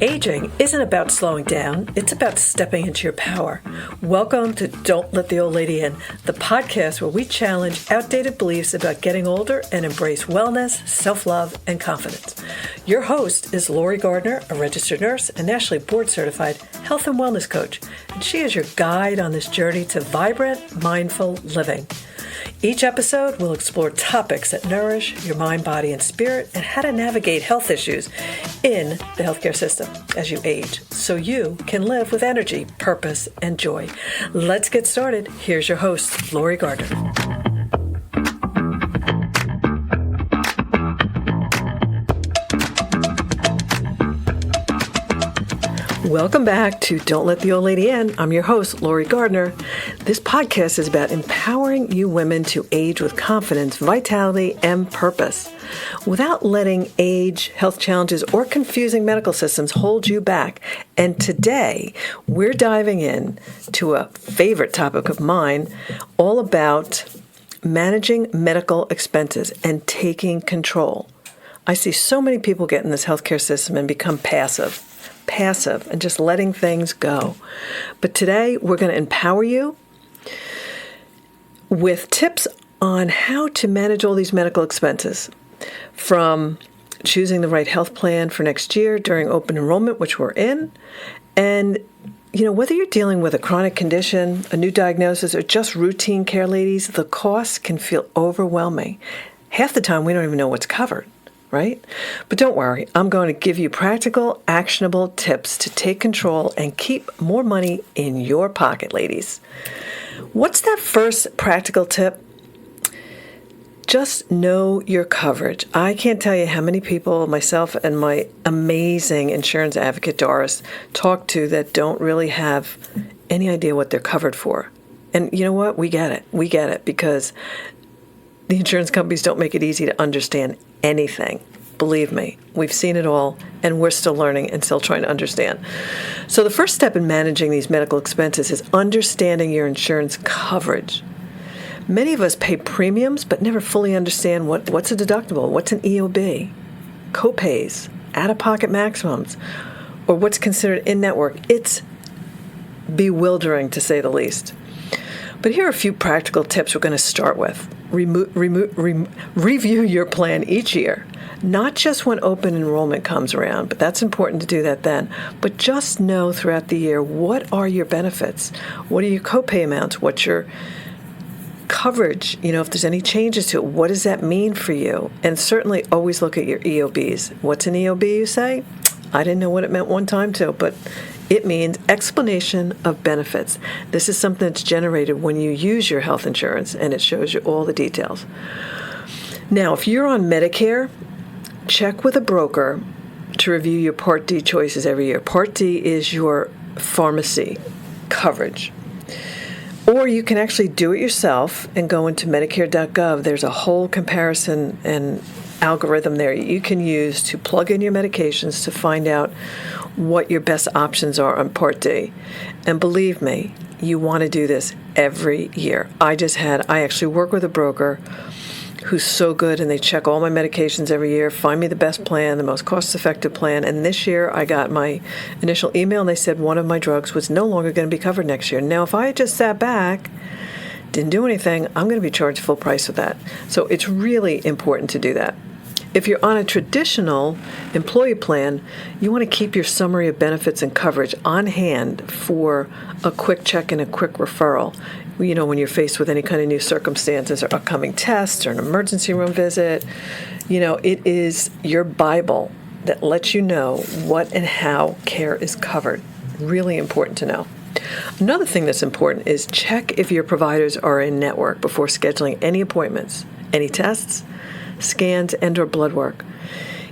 Aging isn't about slowing down, it's about stepping into your power. Welcome to Don't Let the Old Lady In, the podcast where we challenge outdated beliefs about getting older and embrace wellness, self-love, and confidence. Your host is Lori Gardner, a registered nurse and nationally board-certified health and wellness coach, and she is your guide on this journey to vibrant, mindful living. Each episode will explore topics that nourish your mind, body, and spirit, and how to navigate health issues in the healthcare system as you age, so you can live with energy, purpose, and joy. Let's get started. Here's your host, Lori Gardner. Welcome back to Don't Let the Old Lady In. I'm your host, Lori Gardner. This podcast is about empowering you women to age with confidence, vitality, and purpose without letting age, health challenges, or confusing medical systems hold you back. And today, we're diving in to a favorite topic of mine, all about managing medical expenses and taking control. I see so many people get in this healthcare system and become passive and just letting things go. But today we're going to empower you with tips on how to manage all these medical expenses, from choosing the right health plan for next year during open enrollment, which we're in, and whether you're dealing with a chronic condition, a new diagnosis, or just routine care, ladies, the costs can feel overwhelming. Half the time we don't even know what's covered. Right? But don't worry, I'm going to give you practical, actionable tips to take control and keep more money in your pocket, ladies. What's that first practical tip? Just know your coverage. I can't tell you how many people, myself and my amazing insurance advocate, Doris, talk to that don't really have any idea what they're covered for. And you know what? We get it. We get it because the insurance companies don't make it easy to understand anything. Believe me, we've seen it all, and we're still learning and still trying to understand. So the first step in managing these medical expenses is understanding your insurance coverage. Many of us pay premiums, but never fully understand what's a deductible, what's an EOB, copays, out-of-pocket maximums, or what's considered in-network. It's bewildering, to say the least. But here are a few practical tips we're going to start with. Review your plan each year, not just when open enrollment comes around, but that's important to do that then. But just know throughout the year, what are your benefits? What are your copay amounts? What's your coverage? If there's any changes to it, what does that mean for you? And certainly always look at your EOBs. What's an EOB, you say? I didn't know what it meant one time too, but it means explanation of benefits. This is something that's generated when you use your health insurance, and it shows you all the details. Now, if you're on Medicare, check with a broker to review your Part D choices every year. Part D is your pharmacy coverage. Or you can actually do it yourself and go into Medicare.gov. There's a whole comparison and algorithm there you can use to plug in your medications to find out what your best options are on Part D. And believe me, you want to do this every year. I actually work with a broker who's so good, and they check all my medications every year, find me the best plan, the most cost-effective plan. And this year I got my initial email, and they said one of my drugs was no longer going to be covered next year. Now, if I had just sat back, didn't do anything, I'm going to be charged full price for that. So it's really important to do that. If you're on a traditional employee plan, you want to keep your summary of benefits and coverage on hand for a quick check and a quick referral. When you're faced with any kind of new circumstances or upcoming tests or an emergency room visit, it is your Bible that lets you know what and how care is covered. Really important to know. Another thing that's important is check if your providers are in network before scheduling any appointments, any tests, scans, and or blood work.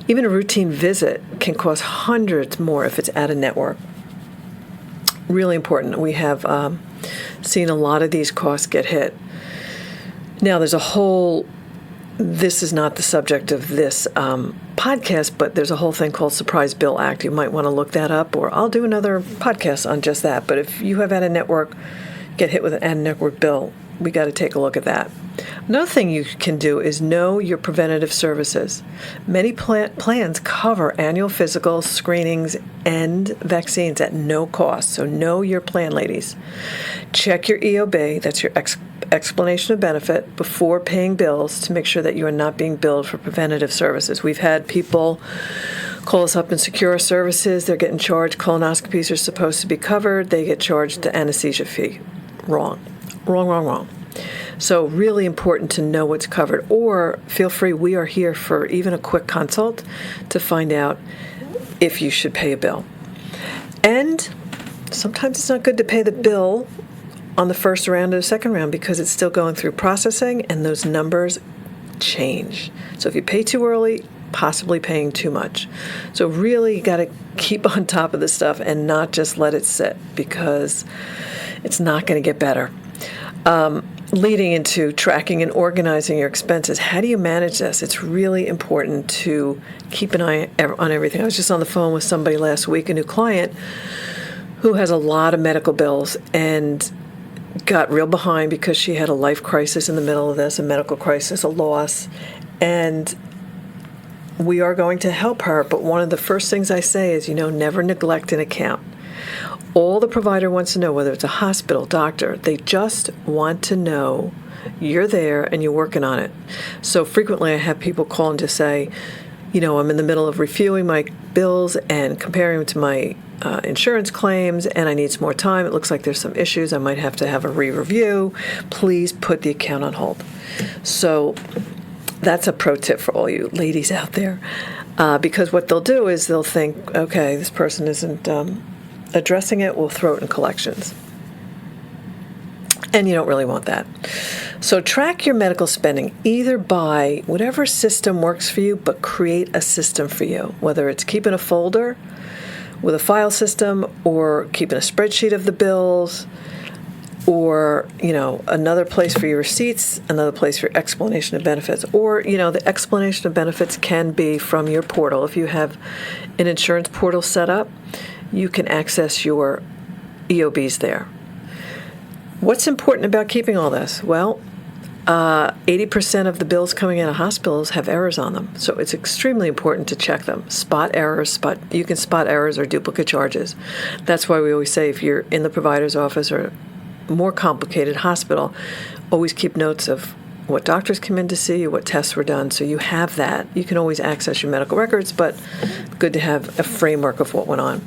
Even a routine visit can cost hundreds more if it's out of network. Really important. We have seen a lot of these costs get hit. Now, this is not the subject of this podcast, but there's a whole thing called Surprise Bill Act. You might want to look that up, or I'll do another podcast on just that. But if you have out of network, get hit with an out of network bill, we got to take a look at that. Another thing you can do is know your preventative services. Many plans cover annual physicals, screenings, and vaccines at no cost. So know your plan, ladies. Check your EOB, that's your explanation of benefit, before paying bills to make sure that you are not being billed for preventative services. We've had people call us up and secure our services. They're getting charged. Colonoscopies are supposed to be covered. They get charged the anesthesia fee. Wrong. So really important to know what's covered. Or feel free, we are here for even a quick consult to find out if you should pay a bill. And sometimes it's not good to pay the bill on the first round or the second round because it's still going through processing and those numbers change. So if you pay too early, possibly paying too much. So really you got to keep on top of this stuff and not just let it sit because it's not going to get better. Leading into tracking and organizing your expenses. How do you manage this? It's really important to keep an eye on everything. I was just on the phone with somebody last week, a new client, who has a lot of medical bills and got real behind because she had a life crisis in the middle of this, a medical crisis, a loss. And we are going to help her, but one of the first things I say is, never neglect an account. All the provider wants to know, whether it's a hospital, doctor, they just want to know you're there and you're working on it. So frequently I have people call and just say, I'm in the middle of reviewing my bills and comparing them to my insurance claims, and I need some more time. It looks like there's some issues. I might have to have a re-review. Please put the account on hold. So that's a pro tip for all you ladies out there, because what they'll do is they'll think, okay, this person isn't addressing it, we'll throw it in collections. And you don't really want that. So track your medical spending either by whatever system works for you, but create a system for you, whether it's keeping a folder with a file system or keeping a spreadsheet of the bills or, another place for your receipts, another place for your explanation of benefits. Or, the explanation of benefits can be from your portal. If you have an insurance portal set up, you can access your EOBs there. What's important about keeping all this? Well, 80% of the bills coming out of hospitals have errors on them. So it's extremely important to check them. Spot errors, you can spot errors or duplicate charges. That's why we always say if you're in the provider's office or more complicated hospital, always keep notes of what doctors come in to see you, what tests were done, so you have that. You can always access your medical records, but good to have a framework of what went on.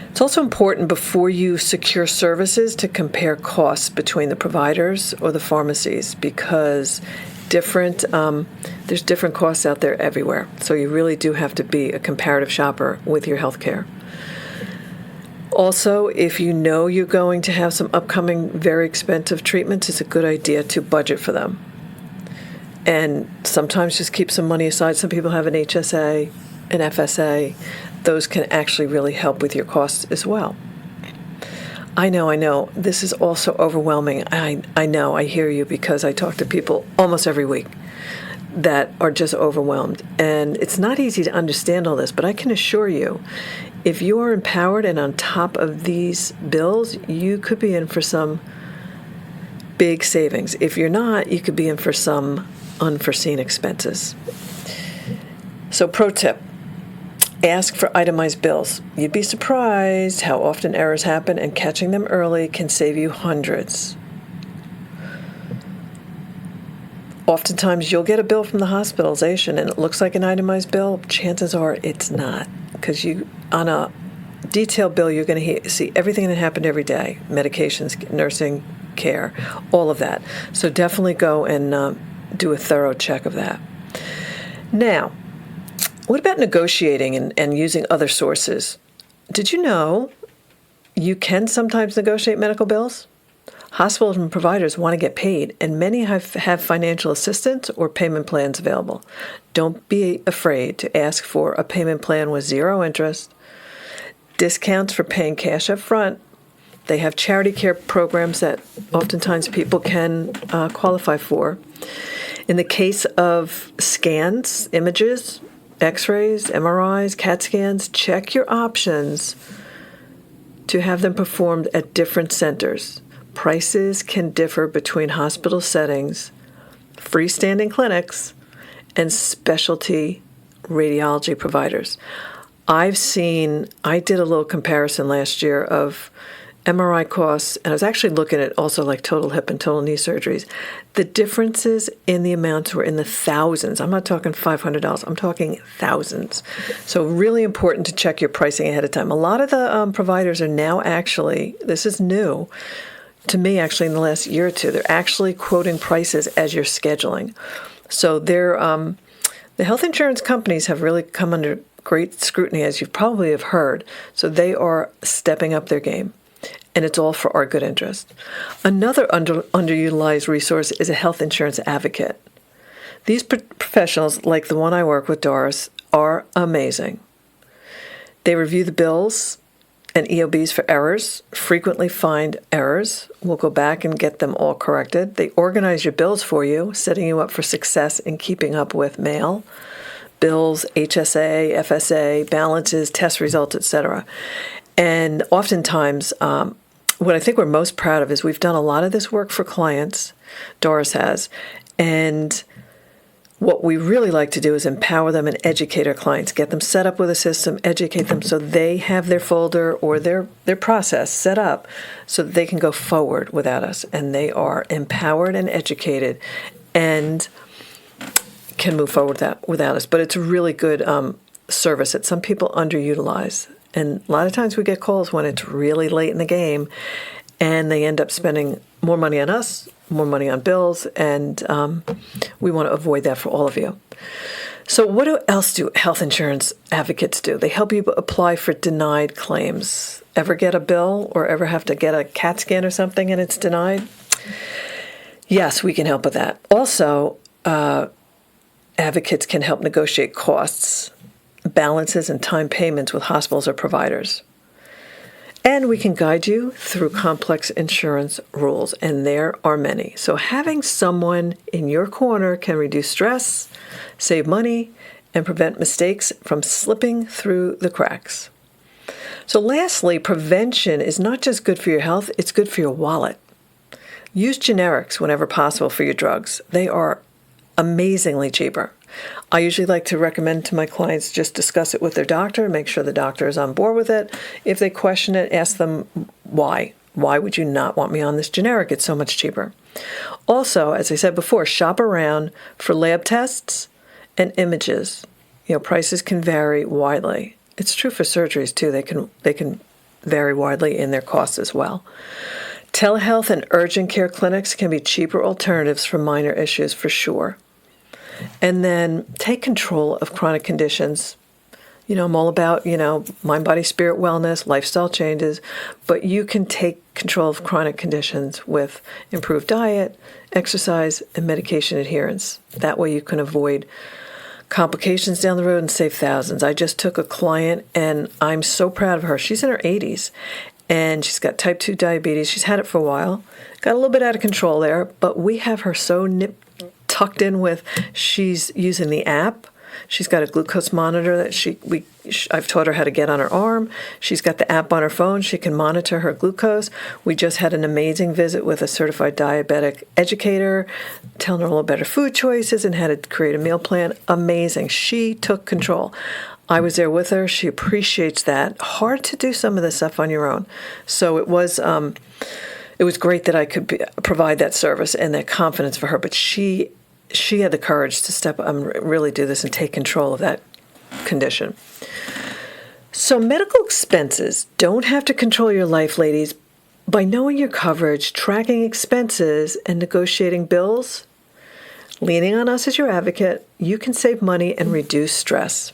It's also important before you secure services to compare costs between the providers or the pharmacies because there's different costs out there everywhere. So you really do have to be a comparative shopper with your health care. Also, if you know you're going to have some upcoming very expensive treatments, it's a good idea to budget for them. And sometimes just keep some money aside. Some people have an HSA, an FSA. Those can actually really help with your costs as well. I know. This is also overwhelming. I know. I hear you because I talk to people almost every week that are just overwhelmed. And it's not easy to understand all this, but I can assure you, if you are empowered and on top of these bills, you could be in for some big savings. If you're not, you could be in for some unforeseen expenses. So pro tip, ask for itemized bills. You'd be surprised how often errors happen, and catching them early can save you hundreds. Oftentimes you'll get a bill from the hospitalization and it looks like an itemized bill. Chances are it's not, because on a detailed bill you're going to see everything that happened every day, medications, nursing care, all of that. So definitely go and do a thorough check of that. Now, what about negotiating and using other sources? Did you know you can sometimes negotiate medical bills? Hospitals and providers want to get paid, and many have financial assistance or payment plans available. Don't be afraid to ask for a payment plan with zero interest, discounts for paying cash up front. They have charity care programs that oftentimes people can qualify for. In the case of scans, images, X-rays, MRIs, CAT scans, check your options to have them performed at different centers. prices can differ between hospital settings, freestanding clinics, and specialty radiology providers. I did a little comparison last year of MRI costs, and I was actually looking at also like total hip and total knee surgeries. The differences in the amounts were in the thousands. I'm not talking $500. I'm talking thousands. So really important to check your pricing ahead of time. A lot of the providers are now actually, this is new to me actually in the last year or two, they're actually quoting prices as you're scheduling. So the health insurance companies have really come under great scrutiny, as you probably have heard. So they are stepping up their game. And it's all for our good interest. Another underutilized resource is a health insurance advocate. These professionals, like the one I work with, Doris, are amazing. They review the bills and EOBs for errors, frequently find errors. We'll go back and get them all corrected. They organize your bills for you, setting you up for success in keeping up with mail, bills, HSA, FSA, balances, test results, etc. And oftentimes, what I think we're most proud of is we've done a lot of this work for clients, Doris has, and what we really like to do is empower them and educate our clients, get them set up with a system, educate them so they have their folder or their process set up so that they can go forward without us, and they are empowered and educated and can move forward without us. But it's a really good service that some people underutilize. And a lot of times we get calls when it's really late in the game and they end up spending more money on us, more money on bills, and we want to avoid that for all of you. So what else do health insurance advocates do? They help you apply for denied claims. Ever get a bill or ever have to get a CAT scan or something and it's denied? Yes, we can help with that. Also, advocates can help negotiate costs, balances, and time payments with hospitals or providers. And we can guide you through complex insurance rules, and there are many. So having someone in your corner can reduce stress, save money, and prevent mistakes from slipping through the cracks. So lastly, prevention is not just good for your health, it's good for your wallet. Use generics whenever possible for your drugs. They are amazingly cheaper. I usually like to recommend to my clients just discuss it with their doctor, make sure the doctor is on board with it. If they question it, ask them why. Why would you not want me on this generic? It's so much cheaper. Also, as I said before, shop around for lab tests and images. Prices can vary widely. It's true for surgeries too. They can vary widely in their costs as well. Telehealth and urgent care clinics can be cheaper alternatives for minor issues for sure. And then take control of chronic conditions. I'm all about, mind, body, spirit, wellness, lifestyle changes, but you can take control of chronic conditions with improved diet, exercise, and medication adherence. That way you can avoid complications down the road and save thousands. I just took a client, and I'm so proud of her. She's in her 80s, and she's got type 2 diabetes. She's had it for a while. Got a little bit out of control there, but we have her so tucked in with, she's using the app. She's got a glucose monitor that I've taught her how to get on her arm. She's got the app on her phone. She can monitor her glucose. We just had an amazing visit with a certified diabetic educator, telling her all about her food choices and how to create a meal plan. Amazing. She took control. I was there with her. She appreciates that. Hard to do some of this stuff on your own. So it was great that I could provide that service and that confidence for her. But she had the courage to step up and really do this and take control of that condition. So medical expenses don't have to control your life, ladies. By knowing your coverage, tracking expenses, and negotiating bills, leaning on us as your advocate, you can save money and reduce stress.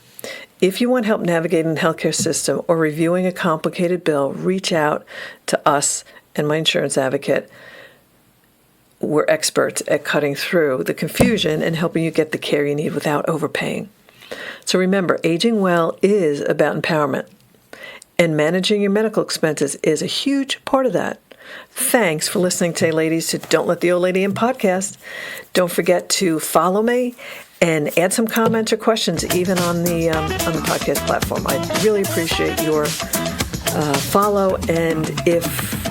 If you want help navigating the healthcare system or reviewing a complicated bill, reach out to us and my insurance advocate. We're experts at cutting through the confusion and helping you get the care you need without overpaying. So remember, aging well is about empowerment, and managing your medical expenses is a huge part of that. Thanks for listening today, ladies, to Don't Let the Old Lady In podcast. Don't forget to follow me and add some comments or questions even on the podcast platform. I really appreciate your follow, and if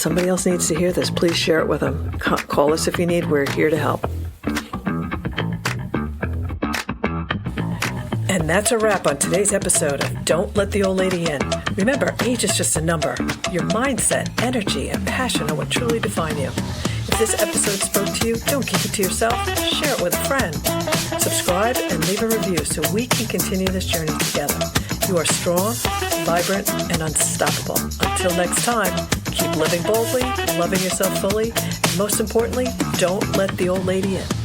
somebody else needs to hear this. Please share it with them. Call us if you need. We're here to help. And that's a wrap on today's episode of Don't Let the Old Lady In. Remember, age is just a number. Your mindset, energy, and passion are what truly define you. If this episode spoke to you, don't keep it to yourself. Share it with a friend. Subscribe and leave a review so we can continue this journey together. You are strong, vibrant, and unstoppable. Until next time, keep living boldly, loving yourself fully, and most importantly, don't let the old lady in.